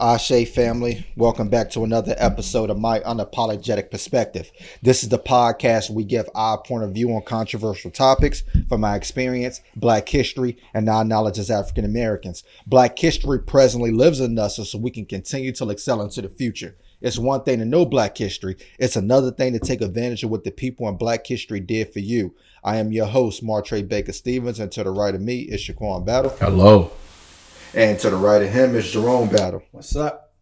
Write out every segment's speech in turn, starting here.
Ashe family, welcome back to another episode of My Unapologetic Perspective. This is the podcast where we give our point of view on controversial topics from my experience, Black history, and our knowledge as African Americans. Black history presently lives in us so we can continue to excel into the future. It's one thing to know Black history. It's another thing to take advantage of what the people in Black history did for you. I am your host, Martre Baker Stevens, and to the right of me is Shaquan Battle. Hello. And to the right of him is Jerome Battle. What's up?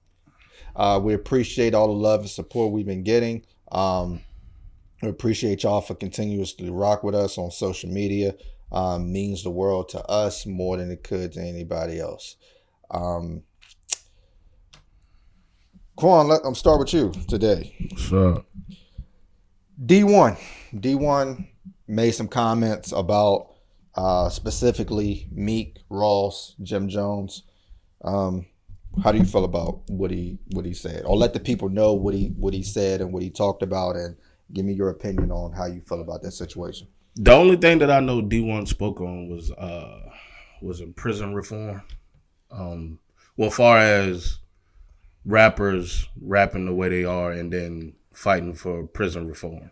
We appreciate all the love and support we've been getting. We appreciate y'all for continuously rock with us on social media. Means the world to us more than it could to anybody else. Quan, I'm start with you today. What's up? D1 made some comments about specifically Meek, Ross, Jim Jones. How do you feel about what he said? Or let the people know what he said and what he talked about, and give me your opinion on how you feel about that situation. The only thing that I know D1 spoke on was in prison reform. Well, as far as rappers rapping the way they are and then fighting for prison reform.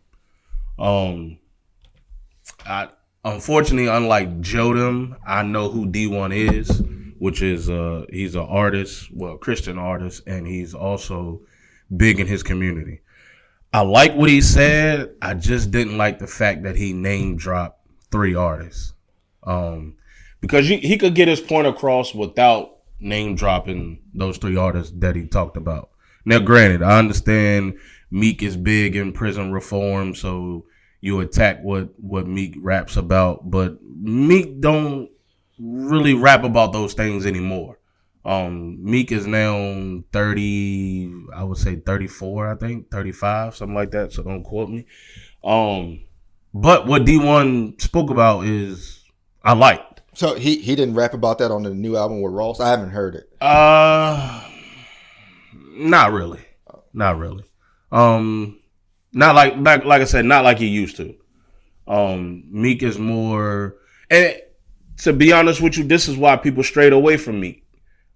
Unfortunately, unlike Jodem, I know who D1 is, which is he's an artist, well, Christian artist, and he's also big in his community. I like what he said. I just didn't like the fact that he name dropped 3 artists, because he could get his point across without name dropping those 3 artists that he talked about. Now, granted, I understand Meek is big in prison reform, so you attack what Meek raps about, but Meek don't really rap about those things anymore. Meek is now 30, I would say 34, I think, 35, something like that, so don't quote me. But what D1 spoke about is I liked. So he didn't rap about that on the new album with Ross? I haven't heard it. Not really. Not like I said, not like he used to. Meek is more, and to be honest with you, this is why people strayed away from Meek.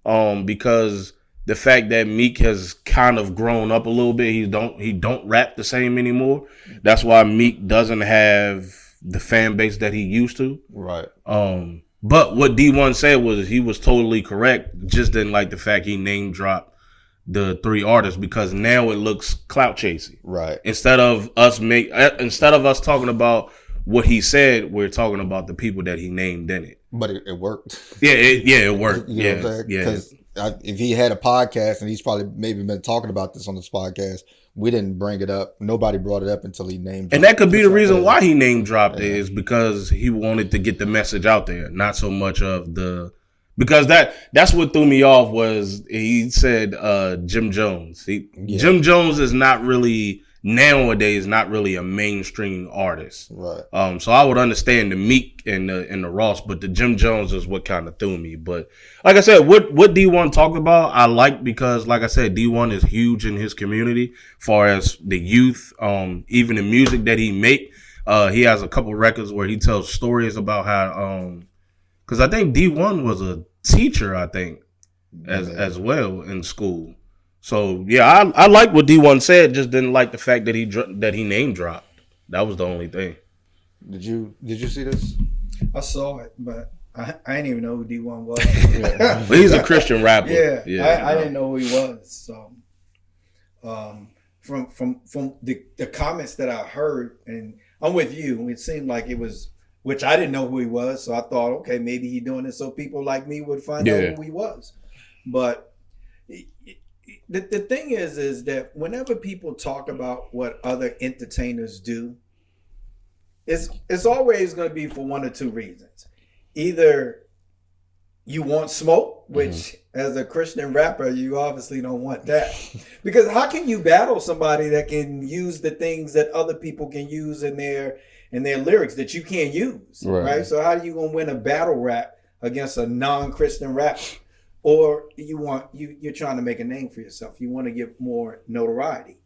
Because the fact that Meek has kind of grown up a little bit, he don't rap the same anymore. That's why Meek doesn't have the fan base that he used to. Right. But what D1 said was he was totally correct. Just didn't like the fact he name dropped the 3 artists, because now it looks clout chasing. Right. Instead of us talking about what he said, we're talking about the people that he named in it. But it worked. It worked. You know what I'm saying? Because if he had a podcast, and he's probably maybe been talking about this on this podcast, we didn't bring it up. Nobody brought it up until he named dropped. And that could be the reason why he name dropped it, is because he wanted to get the message out there, not so much of the. Because that's what threw me off was he said Jim Jones. Jim Jones is not really nowadays not really a mainstream artist. Right. So I would understand the Meek and the Ross, but the Jim Jones is what kind of threw me. But like I said, what D1 talked about, I like, because like I said, D1 is huge in his community, far as the youth, even the music that he make. He has a couple records where he tells stories about how because I think D1 was a teacher, I think, as well in school. So yeah, I like what D1 said. Just didn't like the fact that he name dropped. That was the only thing. Did you see this? I saw it, but I didn't even know who D1 was. But he's a Christian rapper. I didn't know who he was. So, from the comments that I heard, and I'm with you. It seemed like it was. Which I didn't know who he was, so I thought, okay, maybe he's doing it so people like me would find out who he was. But the thing is that whenever people talk about what other entertainers do, it's always going to be for one or two reasons. Either you want smoke, which as a Christian rapper, you obviously don't want that. Because how can you battle somebody that can use the things that other people can use in their lyrics that you can't use, right? So how are you gonna win a battle rap against a non-Christian rapper? Or you're trying to make a name for yourself. You want to get more notoriety,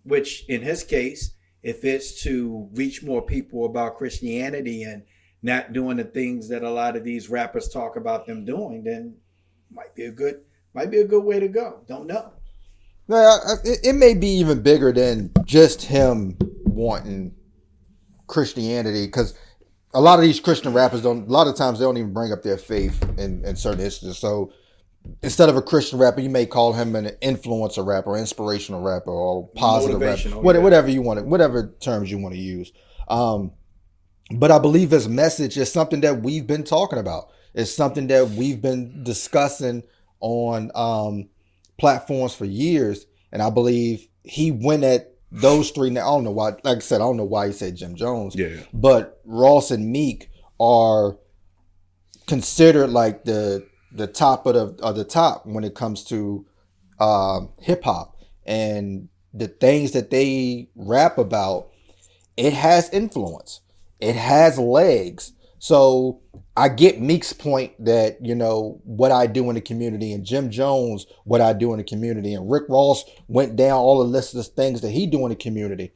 which in his case, if it's to reach more people about Christianity and not doing the things that a lot of these rappers talk about them doing, then might be a good Might be a good way to go. Don't know. It may be even bigger than just him wanting Christianity, because a lot of these Christian rappers a lot of times they don't even bring up their faith in certain instances. So instead of a Christian rapper, you may call him an influencer rapper, inspirational rapper, or positive rapper, whatever you want, whatever terms you want to use. But I believe his message is something that we've been talking about. It's something that we've been discussing on platforms for years, and I believe he went at those three. Now I don't know why. Like I said, I don't know why he said Jim Jones. Yeah. But Ross and Meek are considered like the top of the top when it comes to hip hop, and the things that they rap about. It has influence. It has legs. So I get Meek's point that, you know, what I do in the community, and Jim Jones, what I do in the community, and Rick Ross went down all the list of things that he do in the community.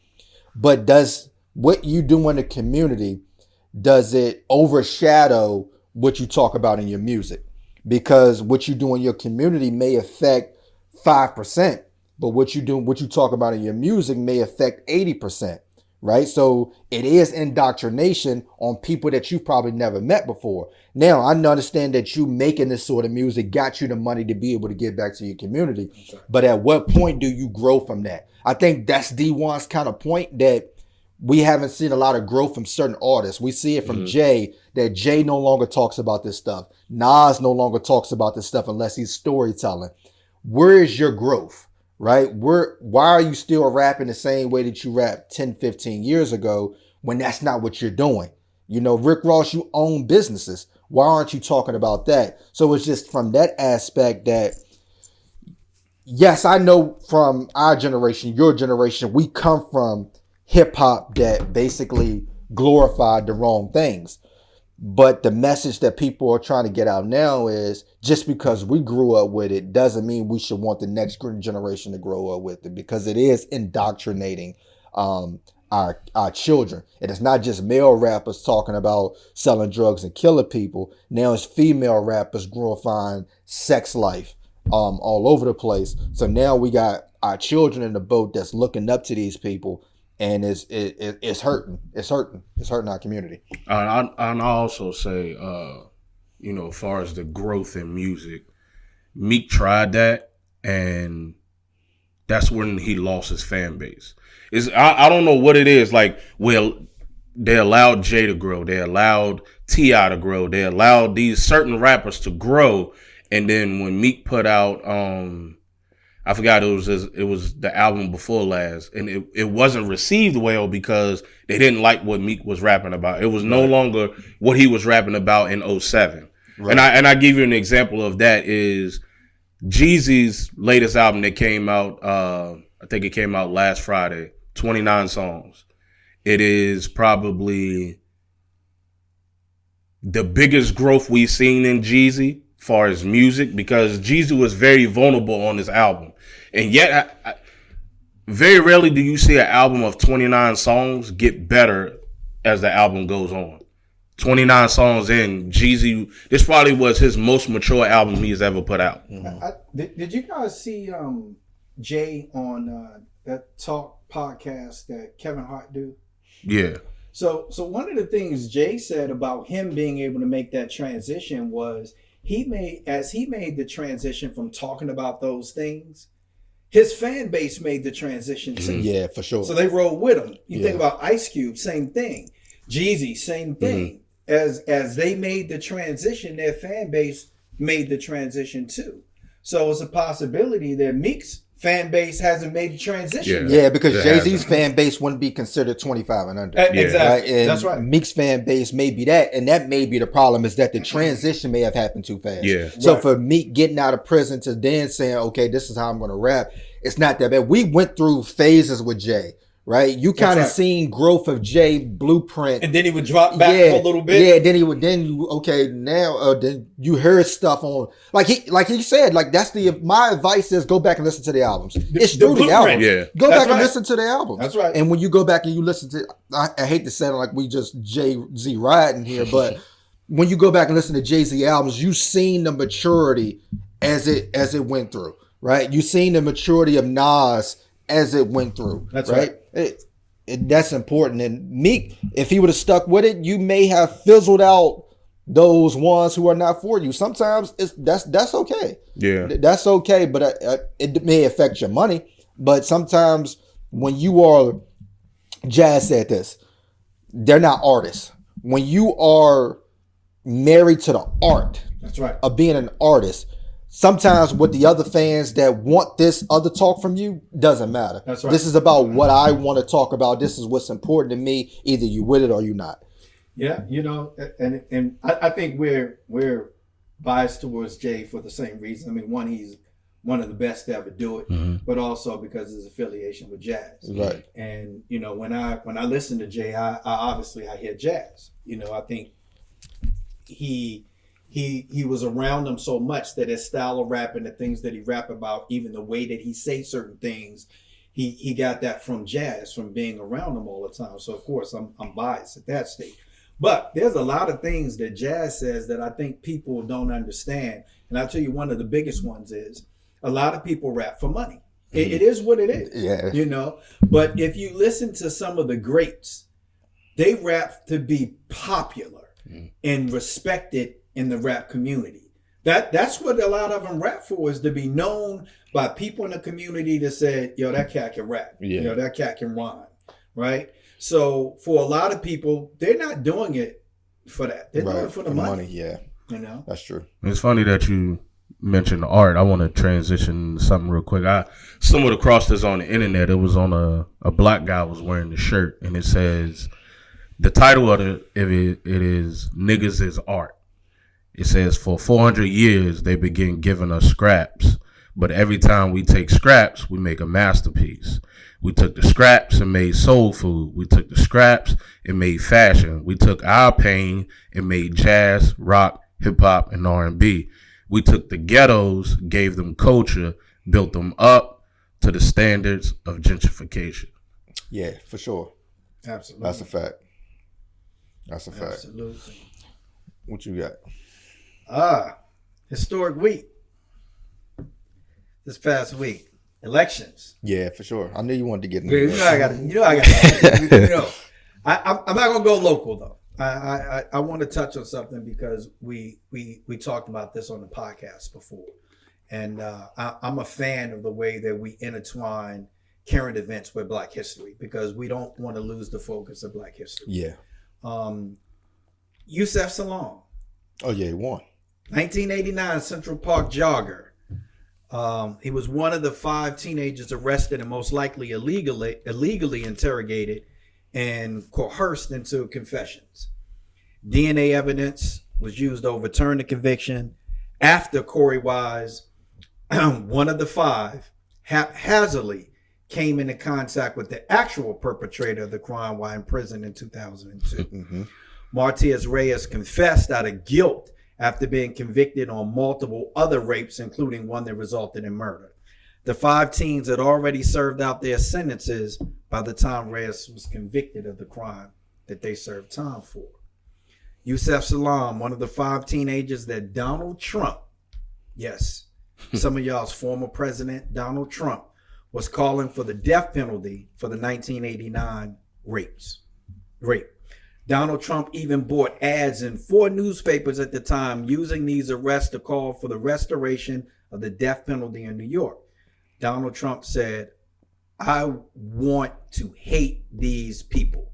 But does what you do in the community, does it overshadow what you talk about in your music? Because what you do in your community may affect 5%, but what you talk about in your music may affect 80%. Right? So it is indoctrination on people that you've probably never met before. Now, I understand that you making this sort of music got you the money to be able to give back to your community. But at what point do you grow from that? I think that's D1's kind of point, that we haven't seen a lot of growth from certain artists. We see it from Jay, that Jay no longer talks about this stuff. Nas no longer talks about this stuff unless he's storytelling. Where is your growth? Right? Why are you still rapping the same way that you rapped 10, 15 years ago when that's not what you're doing? You know, Rick Ross, you own businesses. Why aren't you talking about that? So it's just from that aspect that, yes, I know from our generation, your generation, we come from hip hop that basically glorified the wrong things. But the message that people are trying to get out now is, just because we grew up with it doesn't mean we should want the next generation to grow up with it, because it is indoctrinating our children. And it's not just male rappers talking about selling drugs and killing people. Now it's female rappers glorifying sex life all over the place. So now we got our children in the boat that's looking up to these people. And it's hurting. It's hurting our community. And I also say, you know, as far as the growth in music, Meek tried that, and that's when he lost his fan base. I don't know what it is. Like, well, they allowed Jay to grow, they allowed T.I. to grow, they allowed these certain rappers to grow, and then when Meek put out, I forgot, it was the album before last, and it wasn't received well because they didn't like what Meek was rapping about. It was no longer what he was rapping about in 2007. Right. And I give you an example of that is Jeezy's latest album that came out, I think it came out last Friday, 29 songs. It is probably the biggest growth we've seen in Jeezy as far as music, because Jeezy was very vulnerable on this album. And yet, very rarely do you see an album of 29 songs get better as the album goes on. 29 songs in, Jeezy, this probably was his most mature album he's ever put out. Did you guys see Jay on that Talk podcast that Kevin Hart do? Yeah. So one of the things Jay said about him being able to make that transition was he made the transition from talking about those things, his fan base made the transition too. Yeah, for sure. So they rolled with him. You think about Ice Cube, same thing. Jeezy, same thing. As they made the transition, their fan base made the transition too. So it's a possibility that Meek's fan base hasn't made the transition. Yeah, because Jay-Z's fan base wouldn't be considered 25 and under. Exactly. Right? And that's right. Meek's fan base may be that, and that may be the problem, is that the transition may have happened too fast. Yeah. So for Meek getting out of prison to then saying, okay, this is how I'm going to rap, it's not that bad. We went through phases with Jay. Right, you kind of seen growth of Jay blueprint, and then he would drop back for a little bit. Yeah, then you heard stuff on like he said, like that's my advice is go back and listen to the albums. It's through the album. Yeah, go back and listen to the albums. That's right. And when you go back and you listen to, I hate to sound like we just Jay-Z riding here, but when you go back and listen to Jay-Z albums, you've seen the maturity as it went through, right? You seen the maturity of Nas as it went through. That's right. That's important. And Meek, if he would have stuck with it, you may have fizzled out those ones who are not for you. Sometimes that's okay. Yeah, that's okay, but it may affect your money. But sometimes when you are, Jazz said this, they're not artists. When you are married to the art, that's right, of being an artist, sometimes with the other fans that want this other talk from you, doesn't matter. That's right. This is about what I want to talk about. This is what's important to me. Either you with it or you not. Yeah, and I think we're biased towards Jay for the same reason. I mean, one, he's one of the best to ever do it, but also because of his affiliation with jazz. Right. And when I listen to Jay, I obviously hear jazz. I think he was around them so much that his style of rap and the things that he rap about, even the way that he say certain things, he got that from jazz, from being around them all the time. So of course I'm biased at that state. But there's a lot of things that Jazz says that I think people don't understand. And I'll tell you, one of the biggest ones is a lot of people rap for money. It is what it is. Yeah. But if you listen to some of the greats, they rap to be popular and respected in the rap community. That's what a lot of them rap for, is to be known by people in the community that said, yo, that cat can rap. Yeah. That cat can rhyme. Right? So for a lot of people, they're not doing it for that. They're doing it for the money. Yeah. That's true. It's funny that you mentioned art. I want to transition to something real quick. I stumbled across this on the internet. It was on a black guy was wearing the shirt, and it says, the title of it is Niggas is Art. It says, for 400 years, they begin giving us scraps, but every time we take scraps, we make a masterpiece. We took the scraps and made soul food. We took the scraps and made fashion. We took our pain and made jazz, rock, hip hop, and R&B. We took the ghettos, gave them culture, built them up to the standards of gentrification. Yeah, for sure. Absolutely. That's a fact. Absolutely. What you got? Historic week. This past week. Elections. Yeah, for sure. I knew you wanted to get into that. I got it. I'm not gonna go local though. I want to touch on something because we talked about this on the podcast before, and I'm a fan of the way that we intertwine current events with Black history, because we don't want to lose the focus of Black history. Yeah. Yusef Salaam. Oh yeah, he won. 1989 Central Park jogger. He was one of the 5 teenagers arrested and most likely illegally interrogated and coerced into confessions. DNA evidence was used to overturn the conviction after Corey Wise, one of the 5, haphazardly came into contact with the actual perpetrator of the crime while in prison in 2002. Mm-hmm. Martiz Reyes confessed out of guilt after being convicted on multiple other rapes, including one that resulted in murder. The 5 teens had already served out their sentences by the time Reyes was convicted of the crime that they served time for. Yousef Salaam, one of the 5 teenagers that Donald Trump, yes, some of y'all's former president, Donald Trump, was calling for the death penalty for the 1989 rape. Donald Trump even bought ads in 4 newspapers at the time using these arrests to call for the restoration of the death penalty in New York. Donald Trump said, I want to hate these people.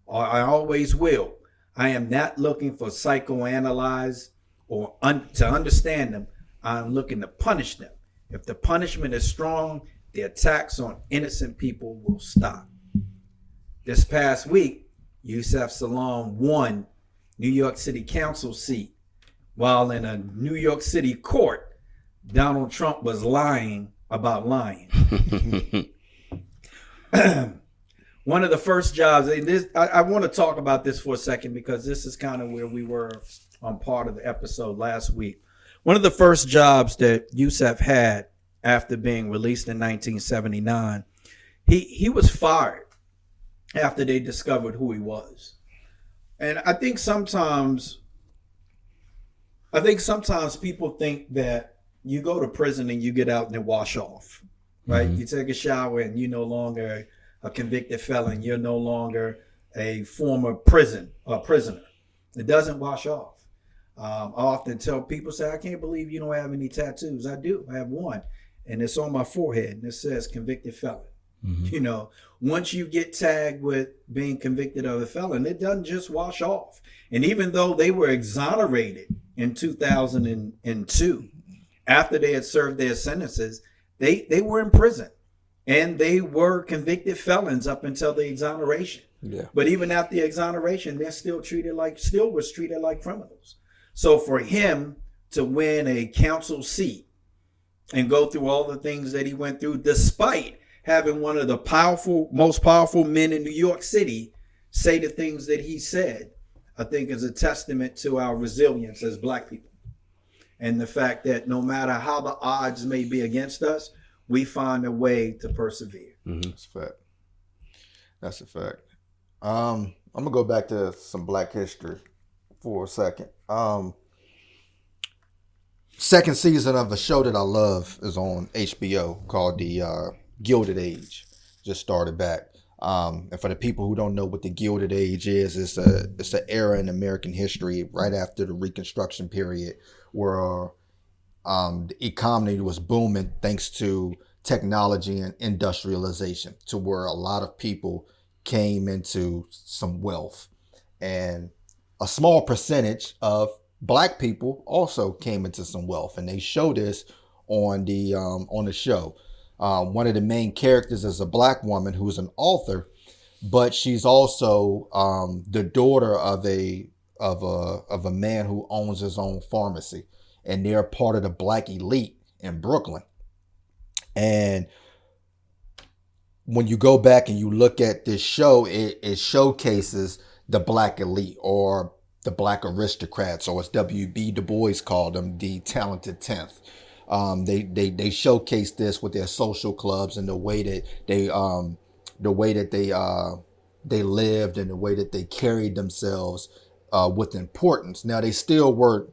I always will. I am not looking for psychoanalyze or to understand them. I'm looking to punish them. If the punishment is strong, the attacks on innocent people will stop. This past week, Yusef Salaam won New York City Council seat, while in a New York City court, Donald Trump was lying about lying. One of the first jobs, I want to talk about this for a second because this is kind of where we were on part of the episode last week. One of the first jobs that Yusef had after being released in 1979, he was fired after they discovered who he was. And I think sometimes people think that you go to prison and you get out and then wash off, right? Mhm. You take a shower and you're no longer a convicted felon. You're no longer a former prisoner. It doesn't wash off. I often tell people, say, I can't believe you don't have any tattoos. I do. I have one, and it's on my forehead, and it says convicted felon. Mhm. You know, once you get tagged with being convicted of a felon, it doesn't just wash off. And even though they were exonerated in 2002, after they had served their sentences, they were in prison, and they were convicted felons up until the exoneration. Yeah. But even after the exoneration, they're still was treated like criminals. So for him to win a council seat and go through all the things that he went through, despite having one of the most powerful men in New York City say the things that he said, I think is a testament to our resilience as Black people. And the fact that no matter how the odds may be against us, we find a way to persevere. Mhm. That's a fact. That's a fact. I'm gonna go back to some Black history for a second. Second season of a show that I love is on HBO called the Gilded Age. Just started back. And for the people who don't know what the Gilded Age is, it's an era in American history right after the Reconstruction period where the economy was booming thanks to technology and industrialization, to where a lot of people came into some wealth, and a small percentage of Black people also came into some wealth, and they show this on the show. One of the main characters is a Black woman who's an author, but she's also the daughter of a man who owns his own pharmacy, and they're part of the Black elite in Brooklyn. And when you go back and you look at this show, it showcases the Black elite, or the Black aristocrats, or as W.B. Du Bois called them, the talented 10th. They showcase this with their social clubs and the way that they lived and the way that they carried themselves with importance. Now they still were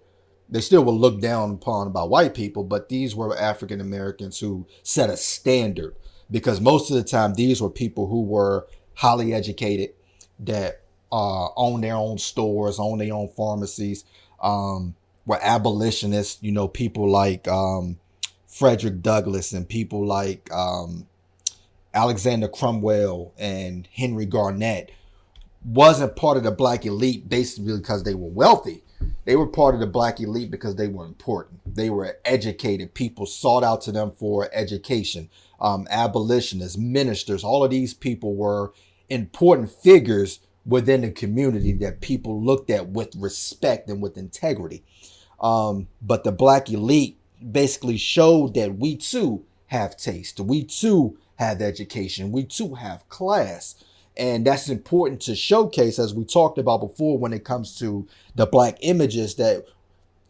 looked down upon by white people, but these were African Americans who set a standard, because most of the time these were people who were highly educated, that own their own stores, own their own pharmacies, were abolitionists, people like Frederick Douglass and people like Alexander Cromwell and Henry Garnett. Wasn't part of the Black elite basically because they were wealthy. They were part of the Black elite because they were important. They were educated. People sought out to them for education. Abolitionists, ministers, all of these people were important figures within the community that people looked at with respect and with integrity. But the Black elite basically showed that we too have taste. We too have education. We too have class. And that's important to showcase, as we talked about before, when it comes to the Black images, that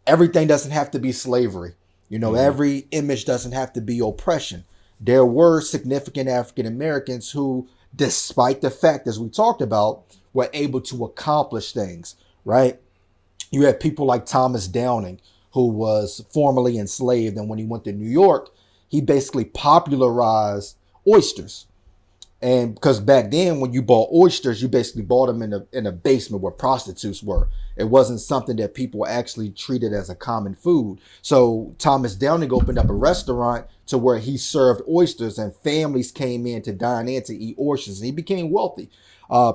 everything doesn't have to be slavery. Every image doesn't have to be oppression. There were significant African Americans who, despite the fact, as we talked about, were able to accomplish things, right? You had people like Thomas Downing, who was formerly enslaved. And when he went to New York, he basically popularized oysters. And because back then, when you bought oysters, you basically bought them in a basement where prostitutes were. It wasn't something that people actually treated as a common food. So Thomas Downing opened up a restaurant to where he served oysters, and families came in to dine in to eat oysters. And he became wealthy.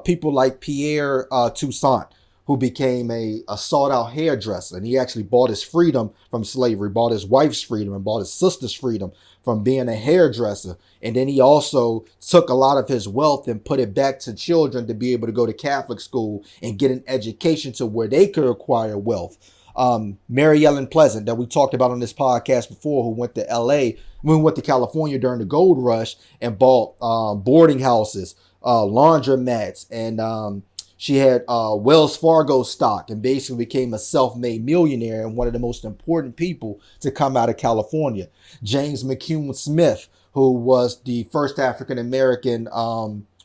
People like Pierre Toussaint, who became a sought-out hairdresser, and he actually bought his freedom from slavery, bought his wife's freedom, and bought his sister's freedom from being a hairdresser. And then he also took a lot of his wealth and put it back to children to be able to go to Catholic school and get an education to where they could acquire wealth. Mary Ellen Pleasant, that we talked about on this podcast before, who went to went to California during the gold rush and bought boarding houses, laundromats, and she had Wells Fargo stock, and basically became a self-made millionaire and one of the most important people to come out of California. James McCune Smith, who was the first African-American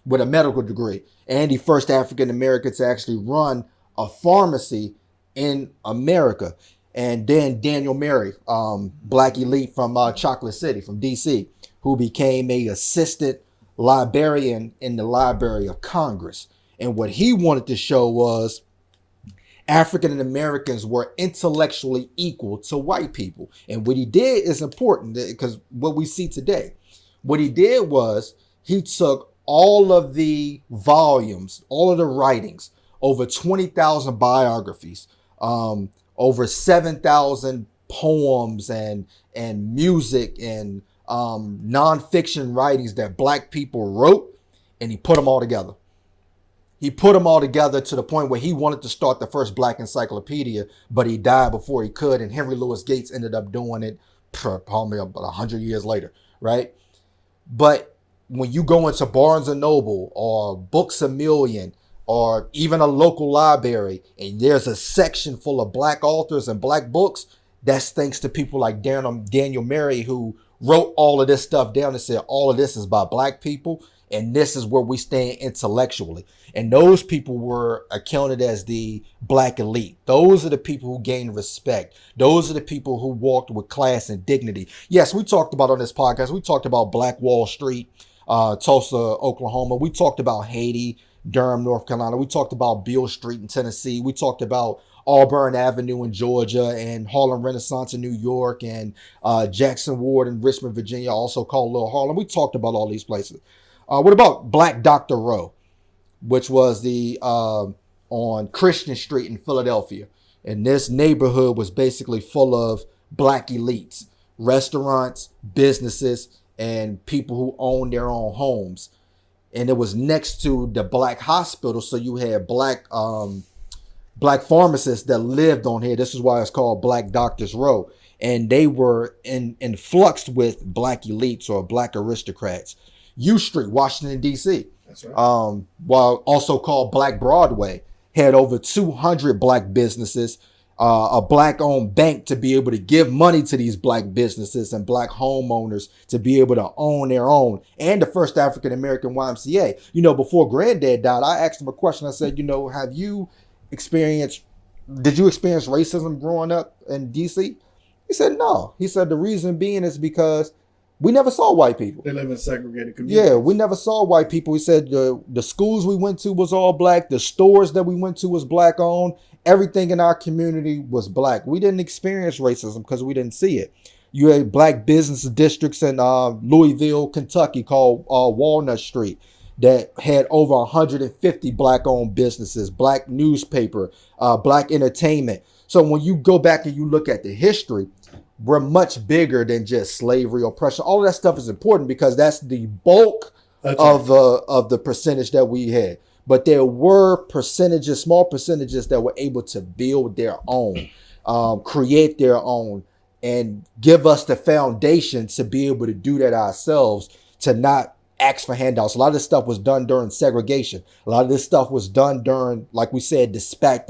with a medical degree, and the first African-American to actually run a pharmacy in America. And then Daniel Murray, black elite from Chocolate City, from DC, who became a assistant librarian in the Library of Congress. And what he wanted to show was African Americans were intellectually equal to white people. And what he did is important because what we see today, what he did was he took all of the volumes, all of the writings, over 20,000 biographies, over 7,000 poems and music and nonfiction writings that black people wrote, and he put them all together. He put them all together to the point where he wanted to start the first black encyclopedia, but he died before he could, and Henry Louis Gates ended up doing it probably about 100 years later, right? But when you go into Barnes & Noble or Books A Million or even a local library, and there's a section full of black authors and black books, that's thanks to people like Daniel Murray, who wrote all of this stuff down and said, all of this is by black people, and this is where we stand intellectually. And those people were accounted as the black elite. Those are the people who gained respect. Those are the people who walked with class and dignity. Yes, we talked about on this podcast, we talked about Black Wall Street, Tulsa, Oklahoma. We talked about Haiti, Durham, North Carolina. We talked about Beale Street in Tennessee. We talked about Auburn Avenue in Georgia and Harlem Renaissance in New York and Jackson Ward in Richmond, Virginia, also called Little Harlem. We talked about all these places. What about Black Dr. Row, which was the on Christian Street in Philadelphia? And this neighborhood was basically full of black elites, restaurants, businesses, and people who owned their own homes. And it was next to the black hospital, so you had black pharmacists that lived on here. This is why it's called Black Doctors Row. And they were in flux with black elites or black aristocrats. U Street, Washington, D.C., that's right. While also called Black Broadway, had over 200 black businesses, a black-owned bank to be able to give money to these black businesses and black homeowners to be able to own their own, and the first African-American YMCA. You know, before Granddad died, I asked him a question. I said, did you experience racism growing up in D.C.? He said, no. He said, the reason being is because we never saw white people. They live in segregated communities. Yeah, we never saw white people. He said the schools we went to was all black. The stores that we went to was black owned. Everything in our community was black. We didn't experience racism because we didn't see it. You had black business districts in Louisville, Kentucky called Walnut Street that had over 150 black owned businesses, black newspaper, black entertainment. So when you go back and you look at the history, we're much bigger than just slavery, oppression. All of that stuff is important because that's the bulk of the percentage that we had. But there were percentages, small percentages that were able to build their own, create their own, and give us the foundation to be able to do that ourselves, to not ask for handouts. A lot of this stuff was done during segregation. A lot of this stuff was done during, like we said, despite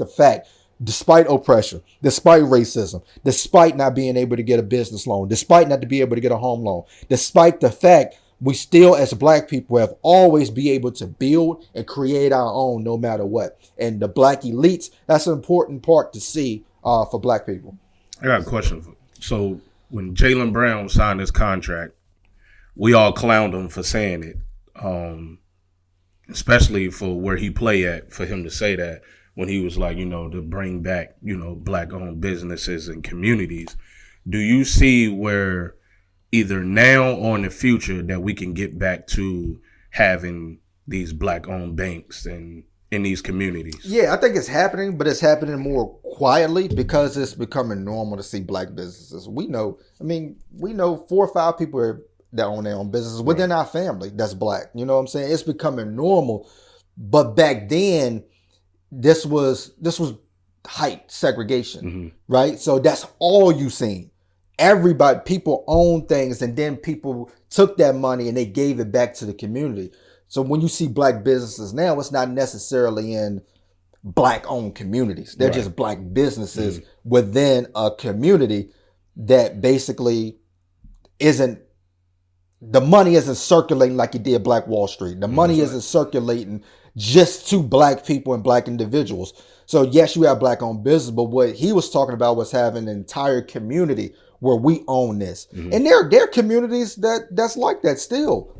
oppression, despite racism, despite not being able to get a business loan, despite not to be able to get a home loan, despite the fact we still as black people have always be able to build and create our own no matter what. And the black elites, that's an important part to see for black people. I got a question. So when Jaylen Brown signed his contract, we all clowned him for saying it, especially for where he play at, for him to say that. When he was like, to bring back, black-owned businesses and communities. Do you see where either now or in the future that we can get back to having these black-owned banks and in these communities? Yeah, I think it's happening, but it's happening more quietly because it's becoming normal to see black businesses. We know 4 or 5 people that own their own businesses within our family that's black. You know what I'm saying? It's becoming normal. But back then, this was height segregation, right? So that's all you seen. Everybody, people own things, and then people took that money and they gave it back to the community. So when you see black businesses now, it's not necessarily in black owned communities. They're just black businesses within a community that basically the money isn't circulating like it did Black Wall Street. The money isn't circulating just to black people and black individuals. So yes, you have black owned business, but what he was talking about was having an entire community where we own this. And there are communities that's like that still.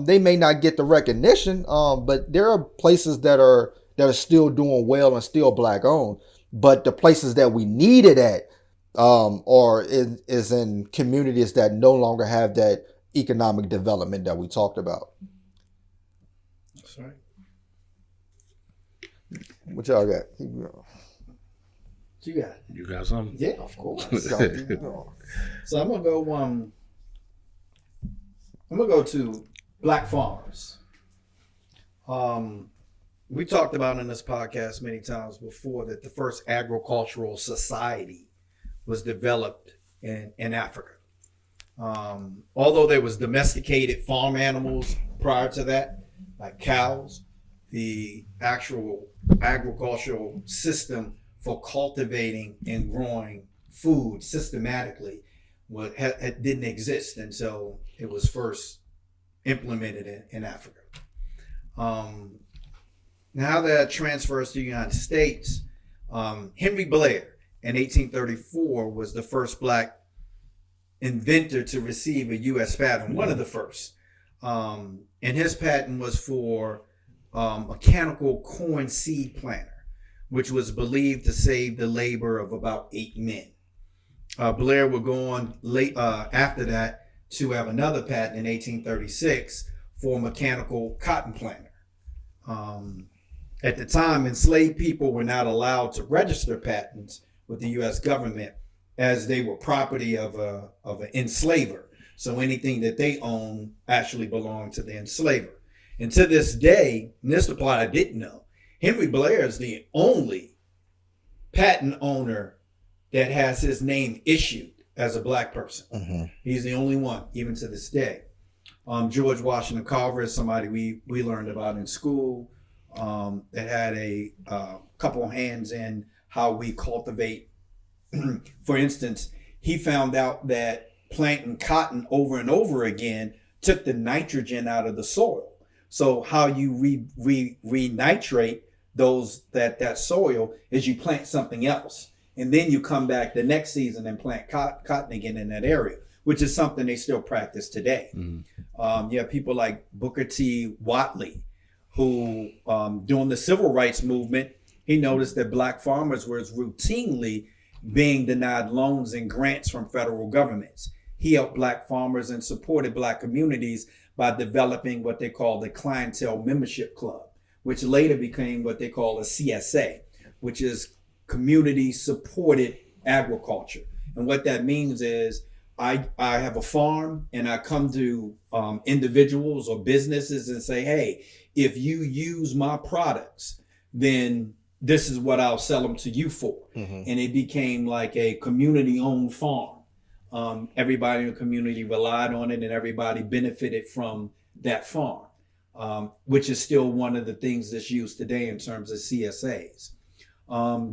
They may not get the recognition, but there are places that are still doing well and still black owned. But the places that we need it at is in communities that no longer have that economic development that we talked about. That's right. What y'all got? What you got? You got something? Yeah, of course. So I'm gonna go. I'm gonna go to black farmers. We talked about in this podcast many times before that the first agricultural society was developed in Africa. Although there was domesticated farm animals prior to that, like cows, the actual agricultural system for cultivating and growing food systematically didn't exist until it was first implemented in Africa. Now that transfers to the United States, Henry Blair in 1834 was the first black inventor to receive a U.S. patent, one of the first. And his patent was for mechanical corn seed planter, which was believed to save the labor of about 8 men. Blair would go on after that to have another patent in 1836 for mechanical cotton planter. At the time, enslaved people were not allowed to register patents with the U.S. government as they were property of an enslaver. So anything that they own actually belonged to the enslaver. And to this day, and this is the part I didn't know, Henry Blair is the only patent owner that has his name issued as a black person. Mm-hmm. He's the only one, even to this day. George Washington Carver is somebody we learned about in school that had a couple of hands in how we cultivate. For instance, he found out that planting cotton over and over again took the nitrogen out of the soil. So how you re-nitrate that soil is you plant something else. And then you come back the next season and plant cotton again in that area, which is something they still practice today. Mm-hmm. You have people like Booker T. Whatley, who during the civil rights movement, he noticed that black farmers were routinely being denied loans and grants from federal governments. He helped black farmers and supported black communities by developing what they call the Clientele Membership Club, which later became what they call a CSA, which is Community Supported Agriculture. And what that means is I have a farm and I come to individuals or businesses and say, hey, if you use my products, then this is what I'll sell them to you for. Mm-hmm. And it became like a community-owned farm. Everybody in the community relied on it and everybody benefited from that farm, which is still one of the things that's used today in terms of CSAs.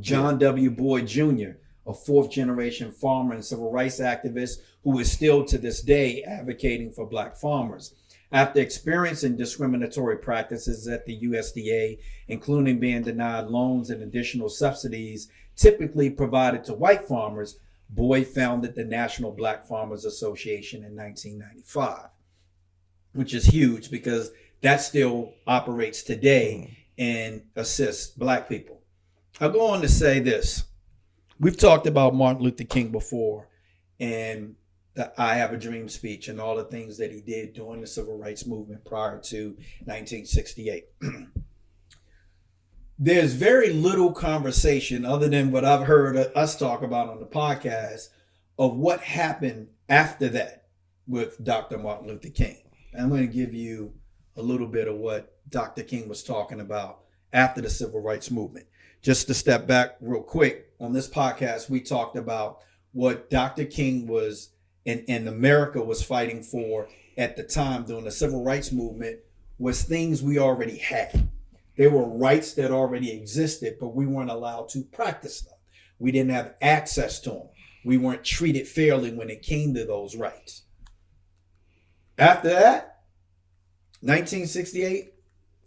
John W. Boyd Jr., a fourth-generation farmer and civil rights activist who is still to this day advocating for black farmers. After experiencing discriminatory practices at the USDA, including being denied loans and additional subsidies typically provided to white farmers, Boyd founded the National Black Farmers Association in 1995, which is huge because that still operates today and assists black people. I'll go on to say this. We've talked about Martin Luther King before and the I Have a Dream speech and all the things that he did during the civil rights movement prior to 1968. There's very little conversation other than what I've heard us talk about on the podcast of what happened after that with Dr. Martin Luther King. I'm going to give you a little bit of what Dr. King was talking about after the civil rights movement. Just to step back real quick, on this podcast, we talked about what Dr. King was and America was fighting for at the time during the civil rights movement was things we already had. There were rights that already existed, but we weren't allowed to practice them. We didn't have access to them. We weren't treated fairly when it came to those rights. After that, 1968,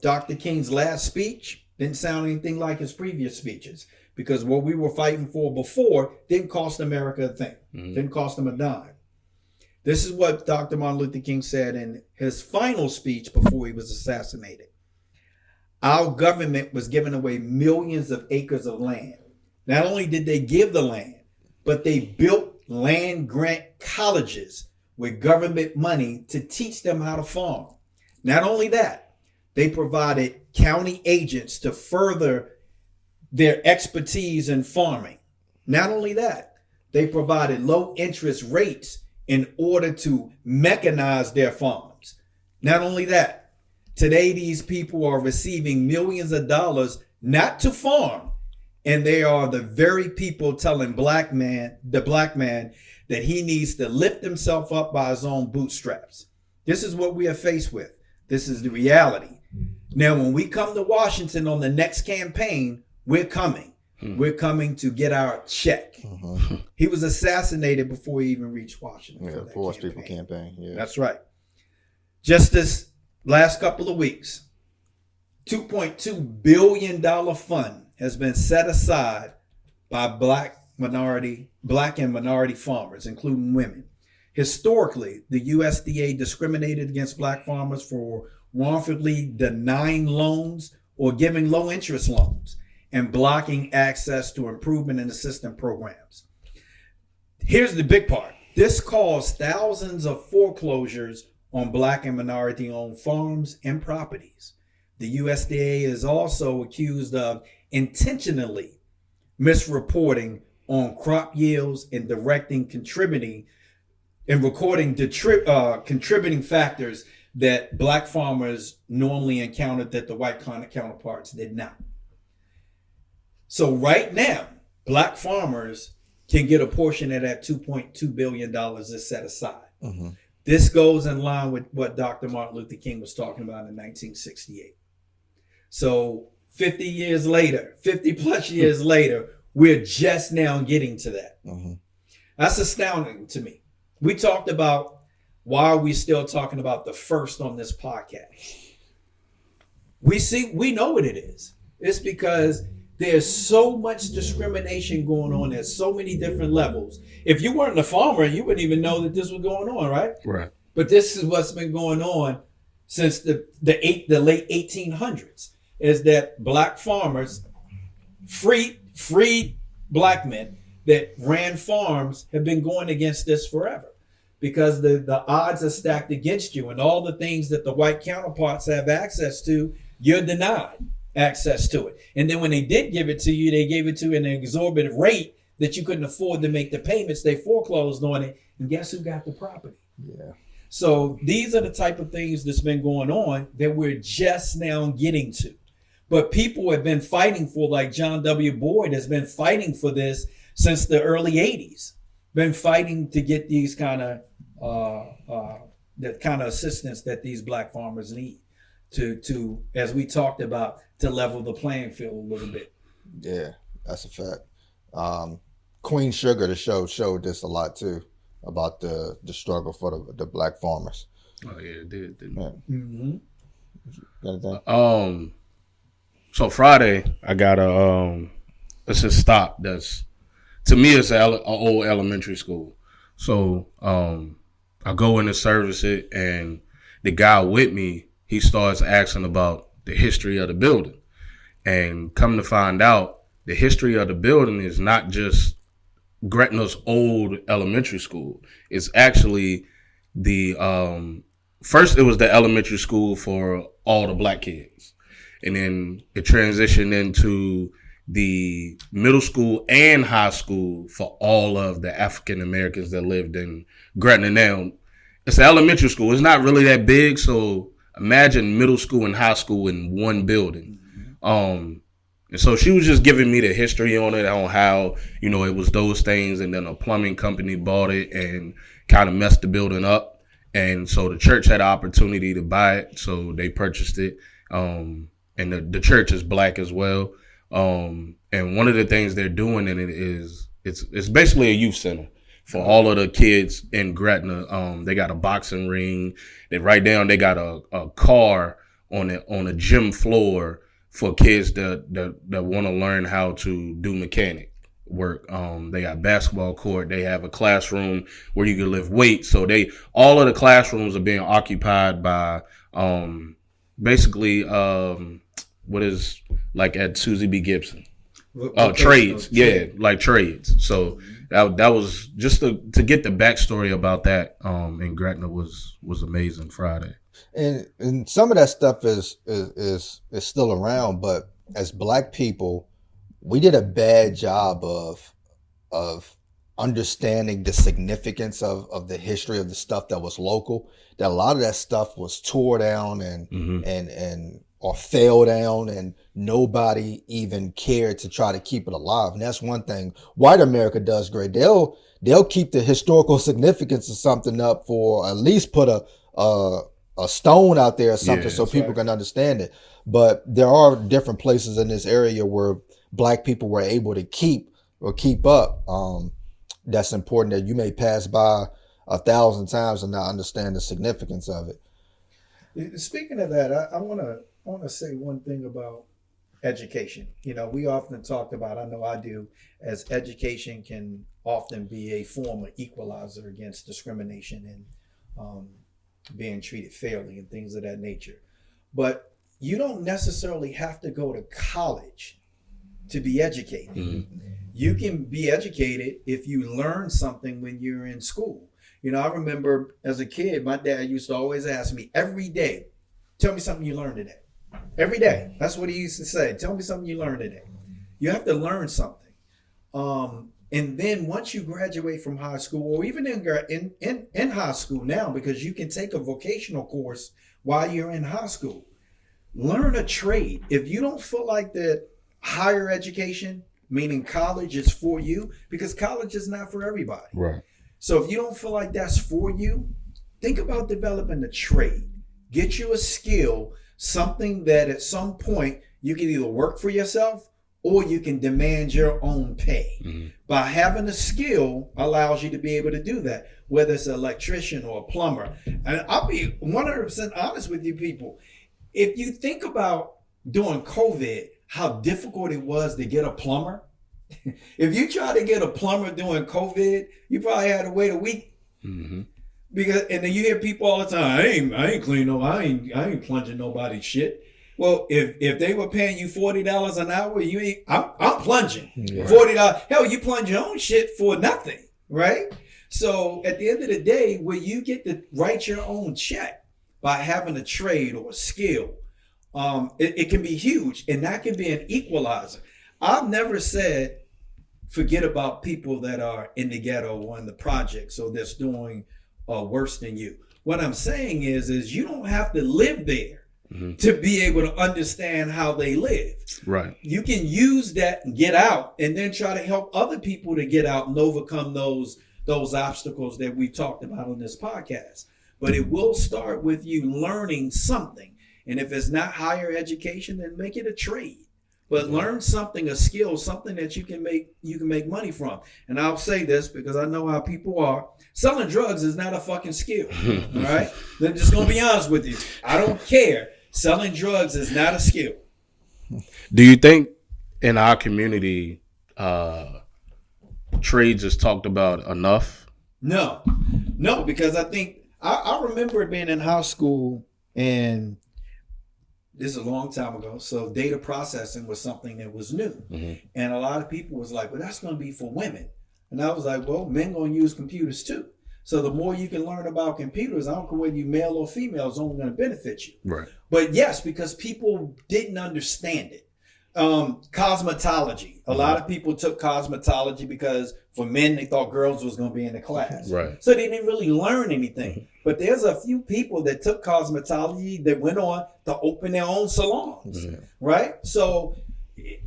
Dr. King's last speech didn't sound anything like his previous speeches, because what we were fighting for before didn't cost America a thing, didn't cost them a dime. This is what Dr. Martin Luther King said in his final speech before he was assassinated. Our government was giving away millions of acres of land. Not only did they give the land, but they built land grant colleges with government money to teach them how to farm. Not only that, they provided county agents to further their expertise in farming. Not only that, they provided low interest rates in order to mechanize their farms. Not only that, today these people are receiving millions of dollars not to farm, and they are the very people telling the black man that he needs to lift himself up by his own bootstraps. This is what we are faced with. This is the reality. Now, when we come to Washington on the next campaign, we're coming. We're coming to get our check. He was assassinated before he even reached Washington. Yeah, Force People campaign. Yeah, that's right. Just this last couple of weeks, $2.2 billion fund has been set aside by black and minority farmers, including women. Historically, the USDA discriminated against black farmers for wrongfully denying loans or giving low interest loans and blocking access to improvement and assistance programs. Here's the big part. This caused thousands of foreclosures on black and minority-owned farms and properties. The USDA is also accused of intentionally misreporting on crop yields and contributing contributing factors that black farmers normally encountered that the white counterparts did not. So right now, black farmers can get a portion of that $2.2 billion that's set aside. This goes in line with what Dr. Martin Luther King was talking about in 1968. So 50 plus years later, we're just now getting to that. That's astounding to me. We talked about why are we still talking about the first on this podcast. We know what it is. It's because there's so much discrimination going on at so many different levels. If you weren't a farmer, you wouldn't even know that this was going on, right? Right. But this is what's been going on since the late 1800s, is that black farmers, freed black men that ran farms, have been going against this forever, because the odds are stacked against you, and all the things that the white counterparts have access to, you're denied access to it. And then when they did give it to you, they gave it to you at an exorbitant rate that you couldn't afford to make the payments. They foreclosed on it, and guess who got the property? Yeah. So these are the type of things that's been going on that we're just now getting to. But people have been fighting for, like John W. Boyd has been fighting for this since the early 80s. Been fighting to get these kind of assistance that these black farmers need to, as we talked about, to level the playing field a little bit. Yeah, that's a fact. Queen Sugar, the show, showed this a lot too, about the struggle for the black farmers. Oh yeah, it did, didn't it? Yeah. Anything? So Friday, I got it's a stop that's, to me, it's an old elementary school. So I go in to service it, and the guy with me, he starts asking about the history of the building. And come to find out, the history of the building is not just Gretna's old elementary school. It's actually the, first it was the elementary school for all the black kids. And then it transitioned into the middle school and high school for all of the African Americans that lived in Gretna. Now, it's an elementary school. It's not really that big, so imagine middle school and high school in one building. And so she was just giving me the history on it, on how, it was those things, and then a plumbing company bought it and kind of messed the building up. And so the church had an opportunity to buy it, so they purchased it. And the church is black as well. And one of the things they're doing in it is it's basically a youth center for all of the kids in Gretna. They got a boxing ring. They got a car on a gym floor for kids that want to learn how to do mechanic work. They got basketball court. They have a classroom where you can lift weights. So all of the classrooms are being occupied by basically what is like at Susie B Gibson. Trades. Yeah, like trades. So that was just to get the backstory about that in Gretna was amazing Friday. And some of that stuff is still around, but as Black people, we did a bad job of understanding the significance of the history of the stuff that was local. That a lot of that stuff was tore down and or fell down, and nobody even cared to try to keep it alive. And that's one thing white America does great. They'll keep the historical significance of something up, for at least put a stone out there or something, so people can understand it. But there are different places in this area where Black people were able to keep up. That's important, that you may pass by 1,000 times and not understand the significance of it. Speaking of that, I want to say one thing about education. You know, we often talked about, I know I do, as education can often be a form of equalizer against discrimination and being treated fairly and things of that nature. But you don't necessarily have to go to college to be educated. Mm-hmm. You can be educated if you learn something when you're in school. You know, I remember as a kid, my dad used to always ask me every day, tell me something you learned today. Every day. That's what he used to say. Tell me something you learned today. You have to learn something. And then once you graduate from high school, or even in high school now, because you can take a vocational course while you're in high school, learn a trade. If you don't feel like that higher education, meaning college, is for you, because college is not for everybody. Right. So if you don't feel like that's for you, think about developing a trade. Get you a skill, something that at some point you can either work for yourself or you can demand your own pay. Mm-hmm. By having a skill allows you to be able to do that, whether it's an electrician or a plumber. And I'll be 100% honest with you people. If you think about during COVID, how difficult it was to get a plumber. If you try to get a plumber during COVID, you probably had to wait a week. Mm-hmm. Because, and then you hear people all the time, I ain't clean no, I ain't plunging nobody's shit. Well, if they were paying you $40 an hour, I'm plunging. Yeah. $40. Hell, you plunge your own shit for nothing, right? So at the end of the day, where you get to write your own check by having a trade or a skill, it can be huge, and that can be an equalizer. I've never said forget about people that are in the ghetto or in the projects, so that's doing worse than you. What I'm saying is you don't have to live there to be able to understand how they live. Right. You can use that and get out, and then try to help other people to get out and overcome those obstacles that we talked about on this podcast. But it will start with you learning something. And if it's not higher education, then make it a trade. But learn something, a skill, something that you can make money from. And I'll say this because I know how people are. Selling drugs is not a fucking skill. All right? I'm just gonna be honest with you. I don't care. Selling drugs is not a skill. Do you think in our community trades is talked about enough? No, because I think I remember being in high school, and this is a long time ago. So data processing was something that was new. Mm-hmm. And a lot of people was like, well, that's going to be for women. And I was like, well, men going to use computers too. So the more you can learn about computers, I don't care whether you male or female, it's only going to benefit you. Right. But yes, because people didn't understand it. Cosmetology. A lot of people took cosmetology because for men, they thought girls was going to be in the class. Right. So they didn't really learn anything. Mm-hmm. But there's a few people that took cosmetology that went on to open their own salons. Mm-hmm. Right. So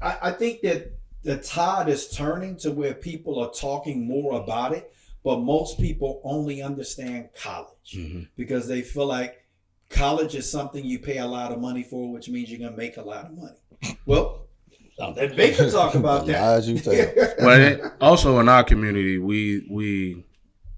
I think that the tide is turning to where people are talking more about it. But most people only understand college because they feel like college is something you pay a lot of money for, which means you're going to make a lot of money. Well, let Baker talk about that. Well, also in our community, we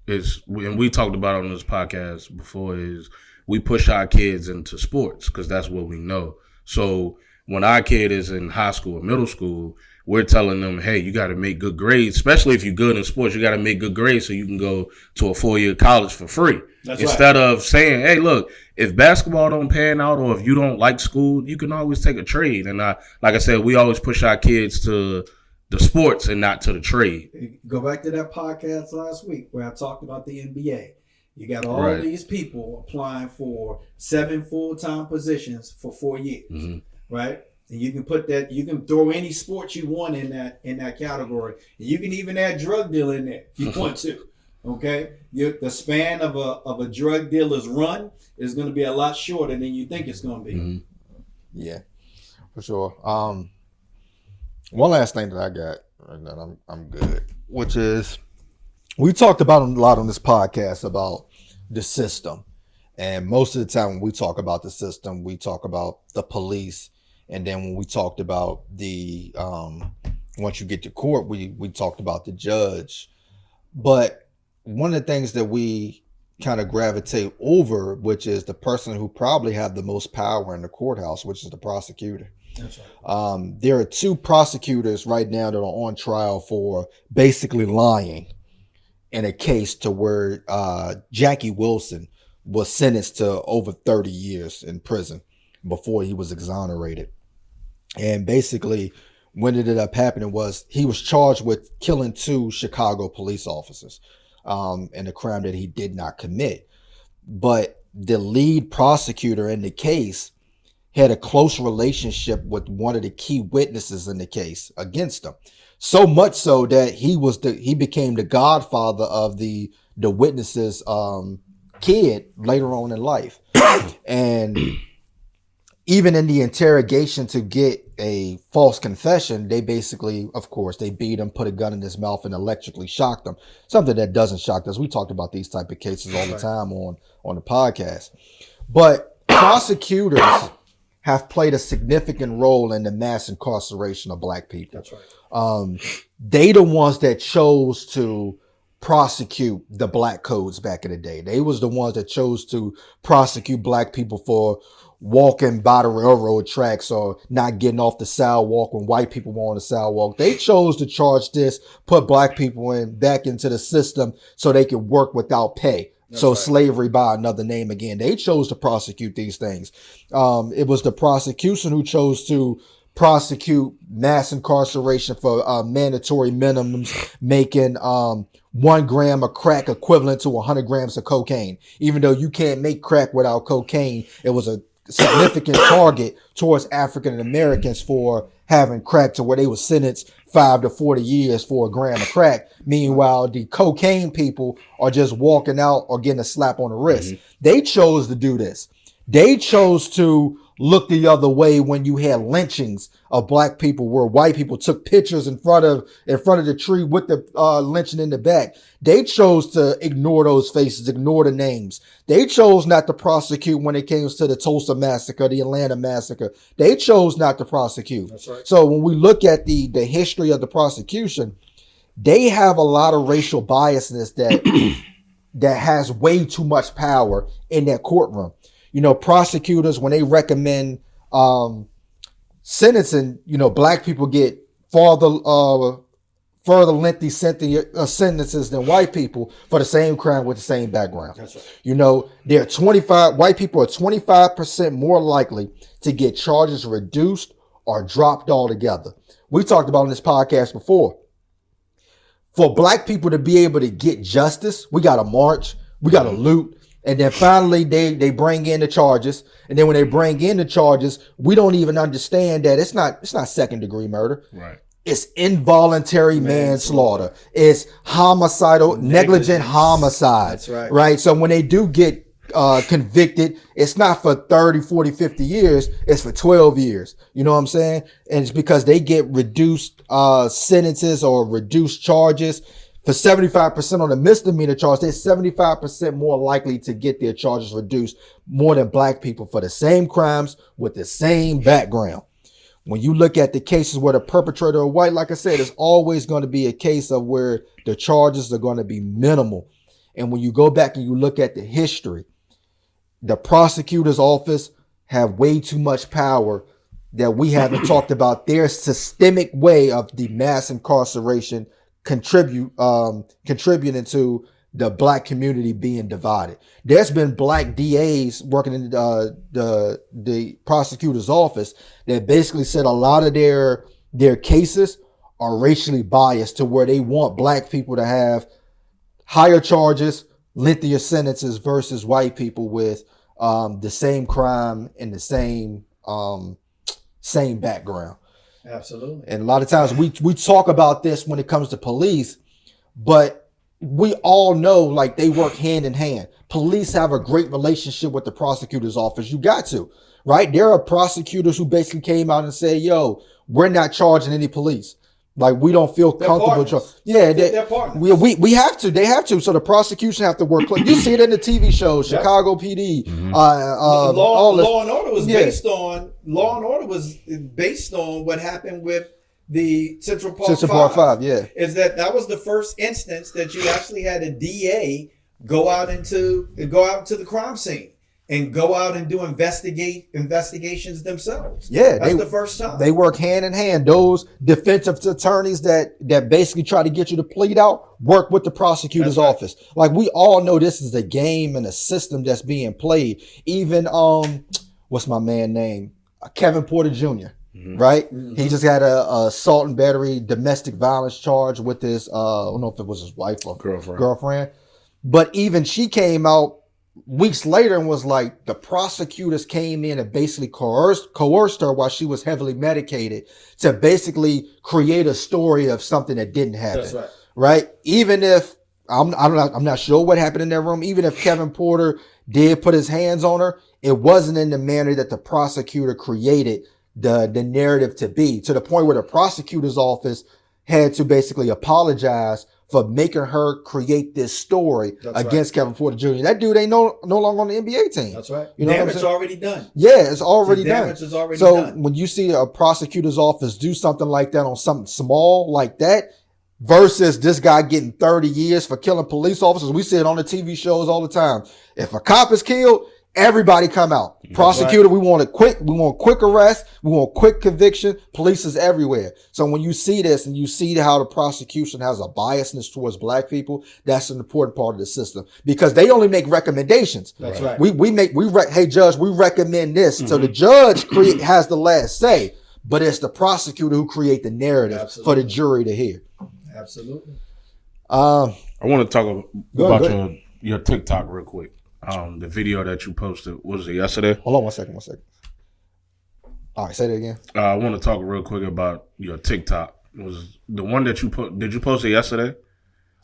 and we talked about it on this podcast before, is we push our kids into sports because that's what we know. So when our kid is in high school or middle school, we're telling them, hey, you got to make good grades, especially if you're good in sports. You got to make good grades so you can go to a 4-year college for free. Instead of saying, hey, look, if basketball don't pan out or if you don't like school, you can always take a trade. And like I said, we always push our kids to the sports and not to the trade. Go back to that podcast last week where I talked about the NBA. You got all these people applying for 7 full-time positions for 4 years, right? And you can put that, you can throw any sport you want in that category. And you can even add drug deal in there if you want to. Okay, the span of a drug dealer's run is going to be a lot shorter than you think it's going to be. Yeah, for sure. One last thing that I got, and then I'm good, which is we talked about a lot on this podcast about the system, and most of the time when we talk about the system, we talk about the police. And then when we talked about the, once you get to court, we talked about the judge. But one of the things that we kind of gravitate over, which is the person who probably had the most power in the courthouse, which is the prosecutor. That's right. There are 2 prosecutors right now that are on trial for basically lying in a case to where Jackie Wilson was sentenced to over 30 years in prison before he was exonerated. And basically what ended up happening was he was charged with killing 2 Chicago police officers in a crime that he did not commit. But the lead prosecutor in the case had a close relationship with one of the key witnesses in the case against him. So much so that he became the godfather of the witness's kid later on in life. And even in the interrogation to get a false confession, they basically, of course, they beat him, put a gun in his mouth and electrically shocked him. Something that doesn't shock us. We talked about these type of cases all the time on the podcast. But prosecutors have played a significant role in the mass incarceration of Black people. That's right. They the ones that chose to prosecute the Black codes back in the day. They was the ones that chose to prosecute Black people for walking by the railroad tracks or not getting off the sidewalk when white people were on the sidewalk. They chose to charge this, put Black people back into the system so they could work without pay. That's so right. Slavery by another name again. They chose to prosecute these things. It was the prosecution who chose to prosecute mass incarceration for mandatory minimums, making 1 gram of crack equivalent to 100 grams of cocaine. Even though you can't make crack without cocaine, it was a significant target towards African Americans for having crack to where they were sentenced 5 to 40 years for a gram of crack. Meanwhile, the cocaine people are just walking out or getting a slap on the wrist. They chose to do this. They chose to look the other way when you had lynchings of Black people where white people took pictures in front of the tree with the lynching in the back. They chose to ignore those faces, ignore the names. They chose not to prosecute when it came to the Tulsa massacre, the Atlanta massacre. They chose not to prosecute. That's right. So when we look at the history of the prosecution, they have a lot of racial biasness that has way too much power in that courtroom. You know, prosecutors, when they recommend sentencing, you know, Black people get further lengthy sentences than white people for the same crime with the same background. That's right. You know, white people are 25% more likely to get charges reduced or dropped altogether. We talked about in this podcast before. For Black people to be able to get justice, we got to march, we got to loot. And then finally they bring in the charges. And then when they bring in the charges, we don't even understand that it's not 2nd degree murder. Right. It's involuntary manslaughter. It's homicidal, negligent homicide. That's right. Right. So when they do get convicted, it's not for 30, 40, 50 years. It's for 12 years. You know what I'm saying? And it's because they get reduced sentences or reduced charges. For 75% on the misdemeanor charge, they're 75% more likely to get their charges reduced more than Black people for the same crimes with the same background. When you look at the cases where the perpetrator are white, like I said, it's always going to be a case of where the charges are going to be minimal. And when you go back and you look at the history, the prosecutor's office have way too much power that we haven't talked about their systemic way of the mass incarceration contributing to the black community being divided. There's been black DAs working in the prosecutor's office that basically said a lot of their cases are racially biased to where they want black people to have higher charges, lengthier sentences versus white people with the same crime and the same background. Absolutely. And a lot of times we talk about this when it comes to police, but we all know like they work hand in hand. Police have a great relationship with the prosecutor's office. You got to, right? There are prosecutors who basically came out and said, yo, we're not charging any police. Like we don't feel comfortable. They're partners. We have to. They have to. So the prosecution have to work. You see it in the TV shows, Chicago PD. Mm-hmm. Law and Order was based on what happened with the Central Park 5. Yeah, is that was the first instance that you actually had a DA go out into the crime scene and go out and do investigations themselves. Yeah, that's the first time. They work hand in hand. Those defensive attorneys that basically try to get you to plead out work with the prosecutor's office. Like we all know this is a game and a system that's being played. Even what's my man name? Kevin Porter Jr. Mm-hmm. Right? Mm-hmm. He just had a assault and battery domestic violence charge with his I don't know if it was his wife or girlfriend. But even she came out weeks later and was like, the prosecutors came in and basically coerced her while she was heavily medicated to basically create a story of something that didn't happen. That's right. Right? Even if I'm not sure what happened in that room, even if Kevin Porter did put his hands on her, it wasn't in the manner that the prosecutor created the narrative to be, to the point where the prosecutor's office had to basically apologize for making her create this story against Kevin Porter Jr. That dude ain't no longer on the NBA team. That's right. You know damage already done. Yeah, it's already done. Damage is already done. So when you see a prosecutor's office do something like that on something small like that, versus this guy getting 30 years for killing police officers, we see it on the TV shows all the time. If a cop is killed, everybody come out. Prosecutor, we want quick arrest, we want quick conviction. Police is everywhere. So when you see this and you see how the prosecution has a biasness towards black people, that's an important part of the system because they only make recommendations. That's right. Hey judge, we recommend this. Mm-hmm. So the judge has the last say, but it's the prosecutor who create the narrative for the jury to hear. Absolutely. I want to talk about your TikTok real quick. The video that you posted, was it yesterday? Hold on one second. All right, say that again. I want to talk real quick about your TikTok. Was the one that you put? Did you post it yesterday?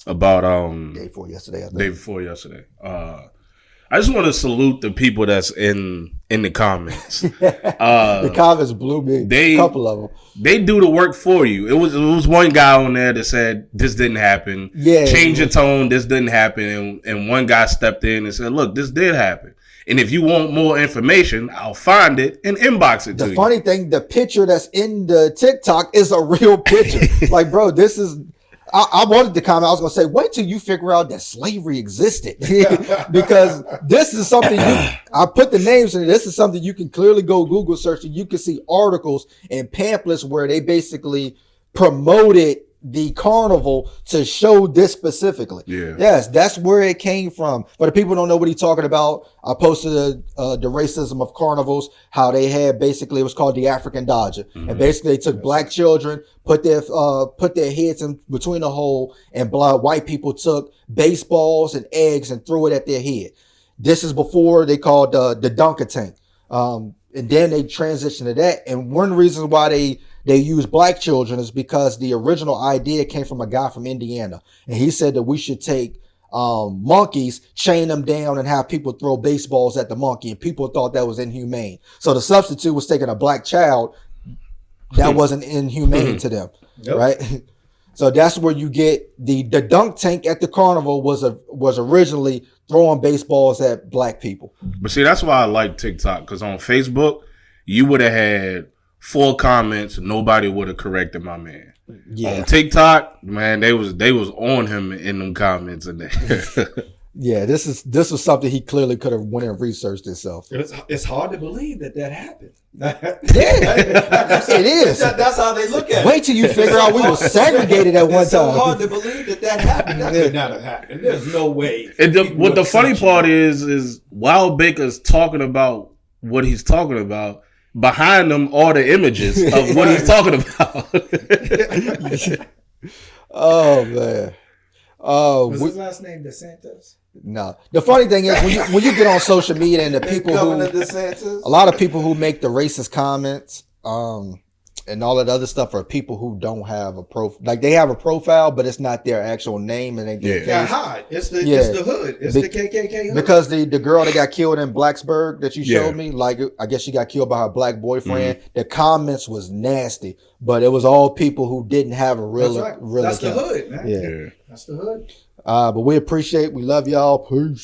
About day before yesterday. I think. Day before yesterday. I just want to salute the people that's in the comments. The comments blew me. A couple of them. They do the work for you. It was one guy on there that said this didn't happen. Yeah, change your tone. This didn't happen. And one guy stepped in and said, "Look, this did happen. And if you want more information, I'll find it and inbox it to you." The funny thing, the picture that's in the TikTok is a real picture. Like, bro, this is. I wanted to comment. I was going to say, wait till you figure out that slavery existed. Because this is something I put the names in it. This is something you can clearly go Google search and you can see articles and pamphlets where they basically promoted the carnival to show this specifically. Yeah. Yes, that's where it came from. But if people don't know what he's talking about, I posted the racism of carnivals, how they had basically, it was called the African Dodger. Mm-hmm. And basically they took black children, put their heads in between a hole, and white people took baseballs and eggs and threw it at their head. This is before they called the Dunker Tank. And then they transitioned to that. And one reason why they use black children is because the original idea came from a guy from Indiana. And he said that we should take monkeys, chain them down and have people throw baseballs at the monkey. And people thought that was inhumane. So the substitute was taking a black child that wasn't inhumane to them. Yep. Right? So that's where you get the dunk tank at the carnival was originally throwing baseballs at black people. But see, that's why I like TikTok, because on Facebook, you would have had 4 comments, nobody would have corrected my man. Yeah. On TikTok, man, they was on him in them comments in there. Yeah, this was something he clearly could have went and researched himself. It's hard to believe that happened. Yeah, it is. That's how they look at it. Wait till you figure out we were segregated at one It's so time. hard to believe that happened. That could not have happened. There's no way. And what the funny part is while Baker's talking about what he's talking about, behind them are the images of what he's talking about. Oh man. Was his last name DeSantis? No. The funny thing is when you get on social media and the people Governor who DeSantis? a lot of people who make the racist comments, and all that other stuff are people who don't have a like they have a profile, but it's not their actual name and they get Yeah, hide. It's the hood. It's the KKK hood. Because the girl that got killed in Blacksburg that you showed me, like I guess she got killed by her black boyfriend. Mm-hmm. The comments was nasty, but it was all people who didn't have a real. That's the hood, man. Yeah, that's the hood. But we love y'all. Peace.